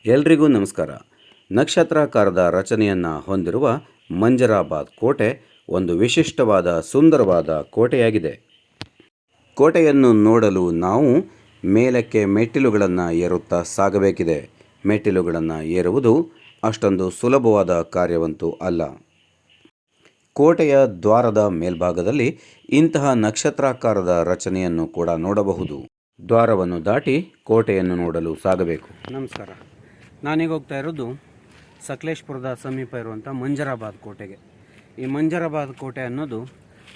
ಎಲ್ರಿಗೂ ನಮಸ್ಕಾರ. ನಕ್ಷತ್ರಾಕಾರದ ರಚನೆಯನ್ನು ಹೊಂದಿರುವ ಮಂಜರಾಬಾದ್ ಕೋಟೆ ಒಂದು ವಿಶಿಷ್ಟವಾದ ಸುಂದರವಾದ ಕೋಟೆಯಾಗಿದೆ. ಕೋಟೆಯನ್ನು ನೋಡಲು ನಾವು ಮೇಲಕ್ಕೆ ಮೆಟ್ಟಿಲುಗಳನ್ನು ಏರುತ್ತಾ ಸಾಗಬೇಕಿದೆ. ಮೆಟ್ಟಿಲುಗಳನ್ನು ಏರುವುದು ಅಷ್ಟೊಂದು ಸುಲಭವಾದ ಕಾರ್ಯವಂತೂ ಅಲ್ಲ. ಕೋಟೆಯ ದ್ವಾರದ ಮೇಲ್ಭಾಗದಲ್ಲಿ ಇಂತಹ ನಕ್ಷತ್ರಾಕಾರದ ರಚನೆಯನ್ನು ಕೂಡ ನೋಡಬಹುದು. ದ್ವಾರವನ್ನು ದಾಟಿ ಕೋಟೆಯನ್ನು ನೋಡಲು ಸಾಗಬೇಕು. ನಮಸ್ಕಾರ. ನಾನೀಗ ಹೋಗ್ತಾ ಇರೋದು ಸಕಲೇಶ್ಪುರದ ಸಮೀಪ ಇರುವಂಥ ಮಂಜರಾಬಾದ್ ಕೋಟೆಗೆ. ಈ ಮಂಜರಾಬಾದ್ ಕೋಟೆ ಅನ್ನೋದು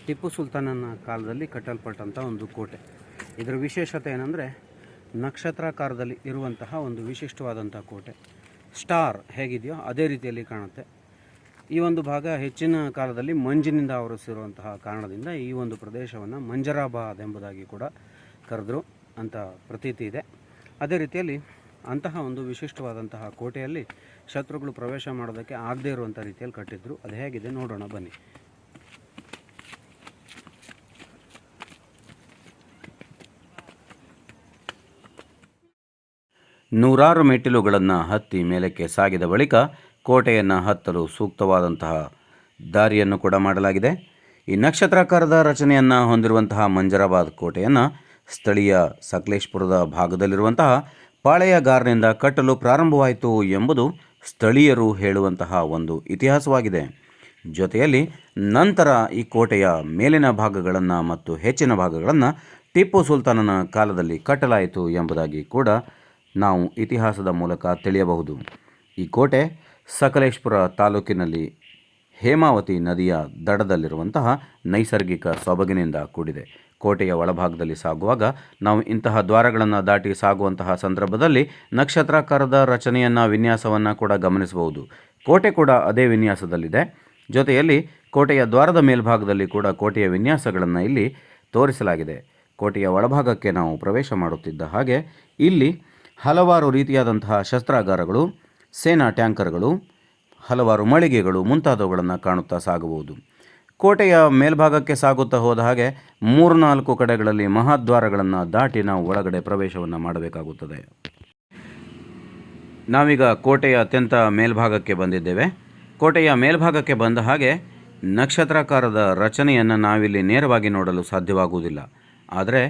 ಟಿಪ್ಪು ಸುಲ್ತಾನನ ಕಾಲದಲ್ಲಿ ಕಟ್ಟಲ್ಪಟ್ಟಂಥ ಒಂದು ಕೋಟೆ. ಇದರ ವಿಶೇಷತೆ ಏನಂದರೆ ನಕ್ಷತ್ರಾಕಾರದಲ್ಲಿ ಇರುವಂತಹ ಒಂದು ವಿಶಿಷ್ಟವಾದಂಥ ಕೋಟೆ. ಸ್ಟಾರ್ ಹೇಗಿದೆಯೋ ಅದೇ ರೀತಿಯಲ್ಲಿ ಕಾಣುತ್ತೆ. ಈ ಒಂದು ಭಾಗ ಹೆಚ್ಚಿನ ಕಾಲದಲ್ಲಿ ಮಂಜಿನಿಂದ ಆವರಿಸಿರುವಂತಹ ಕಾರಣದಿಂದ ಈ ಒಂದು ಪ್ರದೇಶವನ್ನು ಮಂಜರಾಬಾದ್ ಎಂಬುದಾಗಿ ಕೂಡ ಕರೆದ್ರು ಅಂತ ಪ್ರತೀತಿ ಇದೆ. ಅದೇ ರೀತಿಯಲ್ಲಿ ಅಂತಹ ಒಂದು ವಿಶಿಷ್ಟವಾದಂತಹ ಕೋಟೆಯಲ್ಲಿ ಶತ್ರುಗಳು ಪ್ರವೇಶ ಮಾಡೋದಕ್ಕೆ ಆಗದೇ ಇರುವಂಥ ರೀತಿಯಲ್ಲಿ ಕಟ್ಟಿದ್ರು. ಅದು ಹೇಗಿದೆ ನೋಡೋಣ ಬನ್ನಿ. ನೂರಾರು ಮೆಟ್ಟಿಲುಗಳನ್ನು ಹತ್ತಿ ಮೇಲಕ್ಕೆ ಸಾಗಿದ ಬಳಿಕ ಕೋಟೆಯನ್ನು ಹತ್ತಲು ಸೂಕ್ತವಾದಂತಹ ದಾರಿಯನ್ನು ಕೂಡ ಮಾಡಲಾಗಿದೆ. ಈ ನಕ್ಷತ್ರಾಕಾರದ ರಚನೆಯನ್ನು ಹೊಂದಿರುವಂತಹ ಮಂಜರಾಬಾದ್ ಕೋಟೆಯನ್ನು ಸ್ಥಳೀಯ ಸಕಲೇಶ್ಪುರದ ಭಾಗದಲ್ಲಿರುವಂತಹ ಪಾಳೆಯಗಾರನಿಂದ ಕಟ್ಟಲು ಪ್ರಾರಂಭವಾಯಿತು ಎಂಬುದು ಸ್ಥಳೀಯರು ಹೇಳುವಂತಹ ಒಂದು ಇತಿಹಾಸವಾಗಿದೆ. ಜೊತೆಯಲ್ಲಿ ನಂತರ ಈ ಕೋಟೆಯ ಮೇಲಿನ ಭಾಗಗಳನ್ನು ಮತ್ತು ಹೆಚ್ಚಿನ ಭಾಗಗಳನ್ನು ಟಿಪ್ಪು ಸುಲ್ತಾನನ ಕಾಲದಲ್ಲಿ ಕಟ್ಟಲಾಯಿತು ಎಂಬುದಾಗಿ ಕೂಡ ನಾವು ಇತಿಹಾಸದ ಮೂಲಕ ತಿಳಿಯಬಹುದು. ಈ ಕೋಟೆ ಸಕಲೇಶ್ಪುರ ತಾಲೂಕಿನಲ್ಲಿ ಹೇಮಾವತಿ ನದಿಯ ದಡದಲ್ಲಿರುವಂತಹ ನೈಸರ್ಗಿಕ ಸೊಬಗಿನಿಂದ ಕೂಡಿದೆ. ಕೋಟೆಯ ಒಳಭಾಗದಲ್ಲಿ ಸಾಗುವಾಗ ನಾವು ಇಂತಹ ದ್ವಾರಗಳನ್ನು ದಾಟಿ ಸಾಗುವಂತಹ ಸಂದರ್ಭದಲ್ಲಿ ನಕ್ಷತ್ರಾಕಾರದ ರಚನೆಯನ್ನು ವಿನ್ಯಾಸವನ್ನು ಕೂಡ ಗಮನಿಸಬಹುದು. ಕೋಟೆ ಕೂಡ ಅದೇ ವಿನ್ಯಾಸದಲ್ಲಿದೆ. ಜೊತೆಯಲ್ಲಿ ಕೋಟೆಯ ದ್ವಾರದ ಮೇಲ್ಭಾಗದಲ್ಲಿ ಕೂಡ ಕೋಟೆಯ ವಿನ್ಯಾಸಗಳನ್ನು ಇಲ್ಲಿ ತೋರಿಸಲಾಗಿದೆ. ಕೋಟೆಯ ಒಳಭಾಗಕ್ಕೆ ನಾವು ಪ್ರವೇಶ ಮಾಡುತ್ತಿದ್ದ ಹಾಗೆ ಇಲ್ಲಿ ಹಲವಾರು ರೀತಿಯಾದಂತಹ ಶಸ್ತ್ರಾಗಾರಗಳು, ಸೇನಾ ಟ್ಯಾಂಕರ್ಗಳು, ಹಲವಾರು ಮಳಿಗೆಗಳು ಮುಂತಾದವುಗಳನ್ನು ಕಾಣುತ್ತಾ ಸಾಗಬಹುದು. ಕೋಟೆಯ ಮೇಲ್ಭಾಗಕ್ಕೆ ಸಾಗುತ್ತಾ ಹೋದ ಹಾಗೆ 3-4 ಕಡೆಗಳಲ್ಲಿ ಮಹಾದ್ವಾರಗಳನ್ನು ದಾಟಿ ನಾವು ಒಳಗಡೆ ಪ್ರವೇಶವನ್ನು ಮಾಡಬೇಕಾಗುತ್ತದೆ. ನಾವೀಗ ಕೋಟೆಯ ಅತ್ಯಂತ ಮೇಲ್ಭಾಗಕ್ಕೆ ಬಂದಿದ್ದೇವೆ. ಕೋಟೆಯ ಮೇಲ್ಭಾಗಕ್ಕೆ ಬಂದ ಹಾಗೆ ನಕ್ಷತ್ರಾಕಾರದ ರಚನೆಯನ್ನು ನಾವಿಲ್ಲಿ ನೇರವಾಗಿ ನೋಡಲು ಸಾಧ್ಯವಾಗುವುದಿಲ್ಲ. ಆದರೆ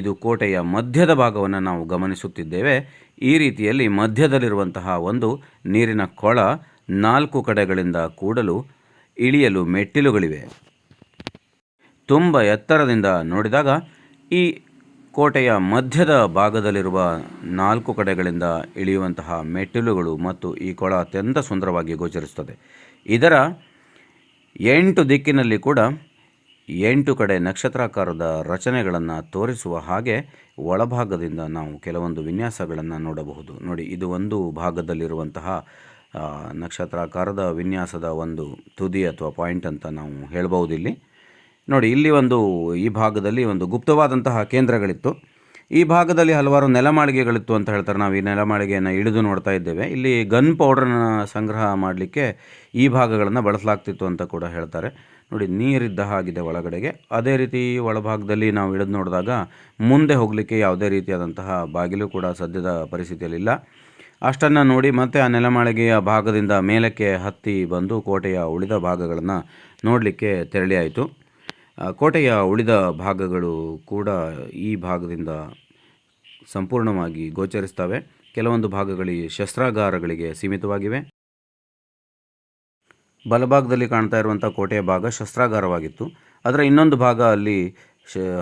ಇದು ಕೋಟೆಯ ಮಧ್ಯದ ಭಾಗವನ್ನು ನಾವು ಗಮನಿಸುತ್ತಿದ್ದೇವೆ. ಈ ರೀತಿಯಲ್ಲಿ ಮಧ್ಯದಲ್ಲಿರುವಂತಹ ಒಂದು ನೀರಿನ ಕೊಳ 4 ಕಡೆಗಳಿಂದ ಕೂಡಲು ಇಳಿಯಲು ಮೆಟ್ಟಿಲುಗಳಿವೆ. ತುಂಬ ಎತ್ತರದಿಂದ ನೋಡಿದಾಗ ಈ ಕೋಟೆಯ ಮಧ್ಯದ ಭಾಗದಲ್ಲಿರುವ 4 ಕಡೆಗಳಿಂದ ಇಳಿಯುವಂತಹ ಮೆಟ್ಟಿಲುಗಳು ಮತ್ತು ಈ ಕೊಳ ಅತ್ಯಂತ ಸುಂದರವಾಗಿ ಗೋಚರಿಸುತ್ತದೆ. ಇದರ 8 ದಿಕ್ಕಿನಲ್ಲಿ ಕೂಡ 8 ಕಡೆ ನಕ್ಷತ್ರಾಕಾರದ ರಚನೆಗಳನ್ನು ತೋರಿಸುವ ಹಾಗೆ ಒಳಭಾಗದಿಂದ ನಾವು ಕೆಲವೊಂದು ವಿನ್ಯಾಸಗಳನ್ನು ನೋಡಬಹುದು. ನೋಡಿ, ಇದು ಒಂದು ಭಾಗದಲ್ಲಿರುವಂತಹ ನಕ್ಷತ್ರಾಕಾರದ ವಿನ್ಯಾಸದ ಒಂದು ತುದಿ ಅಥವಾ ಪಾಯಿಂಟ್ ಅಂತ ನಾವು ಹೇಳ್ಬೋದು. ಇಲ್ಲಿ ನೋಡಿ, ಇಲ್ಲಿ ಈ ಭಾಗದಲ್ಲಿ ಒಂದು ಗುಪ್ತವಾದಂತಹ ಕೇಂದ್ರಗಳಿತ್ತು. ಈ ಭಾಗದಲ್ಲಿ ಹಲವಾರು ನೆಲಮಾಳಿಗೆಗಳಿತ್ತು ಅಂತ ಹೇಳ್ತಾರೆ. ನಾವು ಈ ನೆಲಮಾಳಿಗೆಯನ್ನು ಇಳಿದು ನೋಡ್ತಾ ಇದ್ದೇವೆ. ಇಲ್ಲಿ ಗನ್ ಪೌಡ್ರನ್ನ ಸಂಗ್ರಹ ಮಾಡಲಿಕ್ಕೆ ಈ ಭಾಗಗಳನ್ನು ಬಳಸಲಾಗ್ತಿತ್ತು ಅಂತ ಕೂಡ ಹೇಳ್ತಾರೆ. ನೋಡಿ, ನೀರಿದ್ದ ಹಾಗಿದೆ ಒಳಗಡೆಗೆ. ಅದೇ ರೀತಿ ಒಳಭಾಗದಲ್ಲಿ ನಾವು ಇಳಿದು ನೋಡಿದಾಗ ಮುಂದೆ ಹೋಗಲಿಕ್ಕೆ ಯಾವುದೇ ರೀತಿಯಾದಂತಹ ಬಾಗಿಲು ಕೂಡ ಸದ್ಯದ ಪರಿಸ್ಥಿತಿಯಲ್ಲಿಲ್ಲ. ಅಷ್ಟನ್ನು ನೋಡಿ ಮತ್ತೆ ಆ ನೆಲಮಾಳಿಗೆಯ ಭಾಗದಿಂದ ಮೇಲಕ್ಕೆ ಹತ್ತಿ ಬಂದು ಕೋಟೆಯ ಉಳಿದ ಭಾಗಗಳನ್ನು ನೋಡಲಿಕ್ಕೆ ತೆರಳಿಯಾಯಿತು. ಕೋಟೆಯ ಉಳಿದ ಭಾಗಗಳು ಕೂಡ ಈ ಭಾಗದಿಂದ ಸಂಪೂರ್ಣವಾಗಿ ಗೋಚರಿಸ್ತವೆ. ಕೆಲವೊಂದು ಭಾಗಗಳಿಗೆ ಶಸ್ತ್ರಾಗಾರಗಳಿಗೆ ಸೀಮಿತವಾಗಿವೆ. ಬಲಭಾಗದಲ್ಲಿ ಕಾಣ್ತಾ ಇರುವಂಥ ಕೋಟೆಯ ಭಾಗ ಶಸ್ತ್ರಾಗಾರವಾಗಿತ್ತು. ಅದರ ಇನ್ನೊಂದು ಭಾಗ ಅಲ್ಲಿ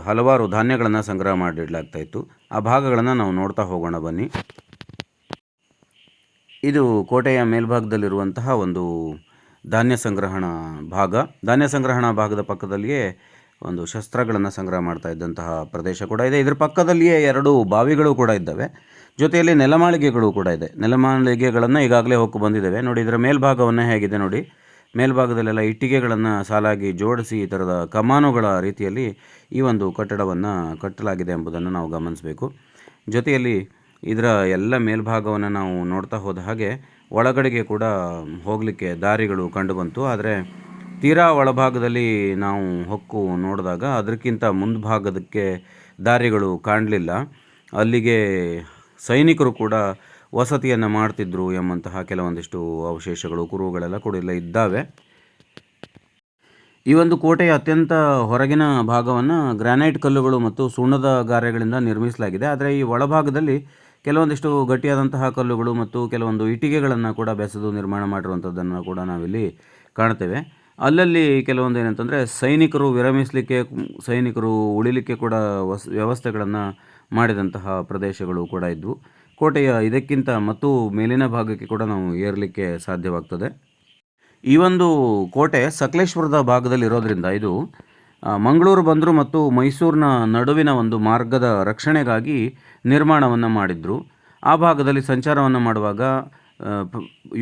ಹಲವಾರು ಧಾನ್ಯಗಳನ್ನು ಸಂಗ್ರಹ ಮಾಡಿಡಲಾಗ್ತಾಯಿತ್ತು. ಆ ಭಾಗಗಳನ್ನು ನಾವು ನೋಡ್ತಾ ಹೋಗೋಣ ಬನ್ನಿ. ಇದು ಕೋಟೆಯ ಮೇಲ್ಭಾಗದಲ್ಲಿರುವಂತಹ ಒಂದು ಧಾನ್ಯ ಸಂಗ್ರಹಣಾ ಭಾಗ. ಧಾನ್ಯ ಸಂಗ್ರಹಣಾ ಭಾಗದ ಪಕ್ಕದಲ್ಲಿಯೇ ಒಂದು ಶಸ್ತ್ರಗಳನ್ನು ಸಂಗ್ರಹ ಮಾಡ್ತಾ ಇದ್ದಂತಹ ಪ್ರದೇಶ ಕೂಡ ಇದೆ. ಇದರ ಪಕ್ಕದಲ್ಲಿಯೇ 2 ಬಾವಿಗಳು ಕೂಡ ಇದ್ದಾವೆ. ಜೊತೆಯಲ್ಲಿ ನೆಲಮಾಳಿಗೆಗಳು ಕೂಡ ಇದೆ. ನೆಲಮಾಳಿಗೆಗಳನ್ನು ಈಗಾಗಲೇ ಹೋಗಿ ಬಂದಿದ್ದೇವೆ. ನೋಡಿ, ಇದರ ಮೇಲ್ಭಾಗವನ್ನು ಹೇಗಿದೆ ನೋಡಿ. ಮೇಲ್ಭಾಗದಲ್ಲೆಲ್ಲ ಇಟ್ಟಿಗೆಗಳನ್ನು ಸಾಲಾಗಿ ಜೋಡಿಸಿ ಈ ಥರದ ಕಮಾನುಗಳ ರೀತಿಯಲ್ಲಿ ಈ ಒಂದು ಕಟ್ಟಡವನ್ನು ಕಟ್ಟಲಾಗಿದೆ ಎಂಬುದನ್ನು ನಾವು ಗಮನಿಸಬೇಕು. ಜೊತೆಯಲ್ಲಿ ಇದರ ಎಲ್ಲ ಮೇಲ್ಭಾಗವನ್ನು ನಾವು ನೋಡ್ತಾ ಹೋದ ಹಾಗೆ ಒಳಗಡೆಗೆ ಕೂಡ ಹೋಗಲಿಕ್ಕೆ ದಾರಿಗಳು ಕಂಡುಬಂತು. ಆದರೆ ತೀರಾ ಒಳಭಾಗದಲ್ಲಿ ನಾವು ಹೊಕ್ಕು ನೋಡಿದಾಗ ಅದಕ್ಕಿಂತ ಮುಂಭಾಗದಕ್ಕೆ ದಾರಿಗಳು ಕಾಣಲಿಲ್ಲ. ಅಲ್ಲಿಗೆ ಸೈನಿಕರು ಕೂಡ ವಸತಿಯನ್ನು ಮಾಡ್ತಿದ್ರು ಎಂಬಂತಹ ಕೆಲವೊಂದಿಷ್ಟು ಅವಶೇಷಗಳು ಕುರುಹುಗಳೆಲ್ಲ ಕೂಡ ಇಲ್ಲ ಇದ್ದಾವೆ. ಈ ಒಂದು ಕೋಟೆಯ ಅತ್ಯಂತ ಹೊರಗಿನ ಭಾಗವನ್ನು ಗ್ರಾನೈಟ್ ಕಲ್ಲುಗಳು ಮತ್ತು ಸುಣ್ಣದ ಗಾರೆಗಳಿಂದ ನಿರ್ಮಿಸಲಾಗಿದೆ. ಆದರೆ ಈ ಒಳಭಾಗದಲ್ಲಿ ಕೆಲವೊಂದಿಷ್ಟು ಗಟ್ಟಿಯಾದಂತಹ ಕಲ್ಲುಗಳು ಮತ್ತು ಕೆಲವೊಂದು ಇಟ್ಟಿಗೆಗಳನ್ನು ಕೂಡ ಬೆಸೆದು ನಿರ್ಮಾಣ ಮಾಡಿರುವಂಥದ್ದನ್ನು ಕೂಡ ನಾವಿಲ್ಲಿ ಕಾಣ್ತೇವೆ. ಅಲ್ಲಲ್ಲಿ ಕೆಲವೊಂದು ಏನಂತಂದರೆ ಸೈನಿಕರು ವಿರಮಿಸಲಿಕ್ಕೆ, ಸೈನಿಕರು ಉಳಿಲಿಕ್ಕೆ ಕೂಡ ವ್ಯವಸ್ಥೆಗಳನ್ನು ಮಾಡಿದಂತಹ ಪ್ರದೇಶಗಳು ಕೂಡ ಇದ್ವು. ಕೋಟೆಯ ಇದಕ್ಕಿಂತ ಮತ್ತು ಮೇಲಿನ ಭಾಗಕ್ಕೆ ಕೂಡ ನಾವು ಏರಲಿಕ್ಕೆ ಸಾಧ್ಯವಾಗ್ತದೆ. ಈ ಒಂದು ಕೋಟೆ ಸಕಲೇಶ್ಪುರದ ಭಾಗದಲ್ಲಿ ಇರೋದ್ರಿಂದ ಇದು ಮಂಗಳೂರು ಬಂದರು ಮತ್ತು ಮೈಸೂರಿನ ನಡುವಿನ ಒಂದು ಮಾರ್ಗದ ರಕ್ಷಣೆಗಾಗಿ ನಿರ್ಮಾಣವನ್ನು ಮಾಡಿದ್ರು. ಆ ಭಾಗದಲ್ಲಿ ಸಂಚಾರವನ್ನು ಮಾಡುವಾಗ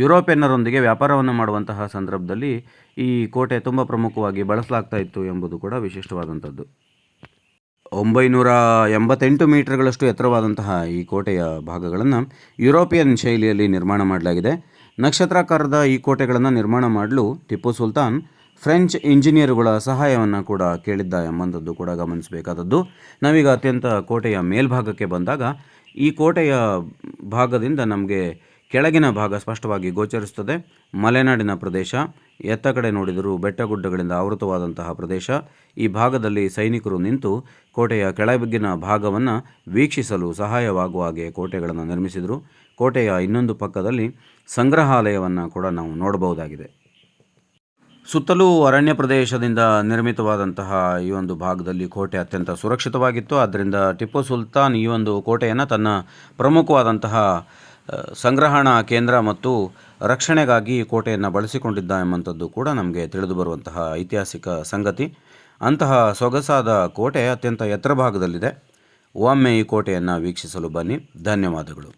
ಯುರೋಪಿಯನ್ನರೊಂದಿಗೆ ವ್ಯಾಪಾರವನ್ನು ಮಾಡುವಂತಹ ಸಂದರ್ಭದಲ್ಲಿ ಈ ಕೋಟೆ ತುಂಬ ಪ್ರಮುಖವಾಗಿ ಬಳಸಲಾಗ್ತಾ ಇತ್ತು ಎಂಬುದು ಕೂಡ ವಿಶಿಷ್ಟವಾದಂಥದ್ದು. 988 ಮೀಟರ್ಗಳಷ್ಟು ಎತ್ತರವಾದಂತಹ ಈ ಕೋಟೆಯ ಭಾಗಗಳನ್ನು ಯುರೋಪಿಯನ್ ಶೈಲಿಯಲ್ಲಿ ನಿರ್ಮಾಣ ಮಾಡಲಾಗಿದೆ. ನಕ್ಷತ್ರಾಕಾರದ ಈ ಕೋಟೆಗಳನ್ನು ನಿರ್ಮಾಣ ಮಾಡಲು ಟಿಪ್ಪು ಸುಲ್ತಾನ್ ಫ್ರೆಂಚ್ ಇಂಜಿನಿಯರುಗಳ ಸಹಾಯವನ್ನು ಕೂಡ ಕೇಳಿದ್ದ ಎಂಬಂಥದ್ದು ಕೂಡ ಗಮನಿಸಬೇಕಾದದ್ದು. ನಾವೀಗ ಅತ್ಯಂತ ಕೋಟೆಯ ಮೇಲ್ಭಾಗಕ್ಕೆ ಬಂದಾಗ ಈ ಕೋಟೆಯ ಭಾಗದಿಂದ ನಮಗೆ ಕೆಳಗಿನ ಭಾಗ ಸ್ಪಷ್ಟವಾಗಿ ಗೋಚರಿಸುತ್ತದೆ. ಮಲೆನಾಡಿನ ಪ್ರದೇಶ, ಎತ್ತ ಕಡೆ ನೋಡಿದರೂ ಬೆಟ್ಟಗುಡ್ಡಗಳಿಂದ ಆವೃತವಾದಂತಹ ಪ್ರದೇಶ. ಈ ಭಾಗದಲ್ಲಿ ಸೈನಿಕರು ನಿಂತು ಕೋಟೆಯ ಕೆಳಗಿನ ಭಾಗವನ್ನು ವೀಕ್ಷಿಸಲು ಸಹಾಯವಾಗುವ ಹಾಗೆ ಕೋಟೆಗಳನ್ನು ನಿರ್ಮಿಸಿದರು. ಕೋಟೆಯ ಇನ್ನೊಂದು ಪಕ್ಕದಲ್ಲಿ ಸಂಗ್ರಹಾಲಯವನ್ನು ಕೂಡ ನಾವು ನೋಡಬಹುದಾಗಿದೆ. ಸುತ್ತಲೂ ಅರಣ್ಯ ಪ್ರದೇಶದಿಂದ ನಿರ್ಮಿತವಾದಂತಹ ಈ ಒಂದು ಭಾಗದಲ್ಲಿ ಕೋಟೆ ಅತ್ಯಂತ ಸುರಕ್ಷಿತವಾಗಿತ್ತು. ಆದ್ದರಿಂದ ಟಿಪ್ಪು ಸುಲ್ತಾನ್ ಈ ಒಂದು ಕೋಟೆಯನ್ನು ತನ್ನ ಪ್ರಮುಖವಾದಂತಹ ಸಂಗ್ರಹಣಾ ಕೇಂದ್ರ ಮತ್ತು ರಕ್ಷಣೆಗಾಗಿ ಕೋಟೆಯನ್ನು ಬಳಸಿಕೊಂಡಿದ್ದ ಎಂಬಂಥದ್ದು ಕೂಡ ನಮಗೆ ತಿಳಿದು ಬರುವಂತಹ ಐತಿಹಾಸಿಕ ಸಂಗತಿ. ಅಂತಹ ಸೊಗಸಾದ ಕೋಟೆ ಅತ್ಯಂತ ಎತ್ತರ ಭಾಗದಲ್ಲಿದೆ. ಒಮ್ಮೆ ಈ ಕೋಟೆಯನ್ನು ವೀಕ್ಷಿಸಲು ಬನ್ನಿ. ಧನ್ಯವಾದಗಳು.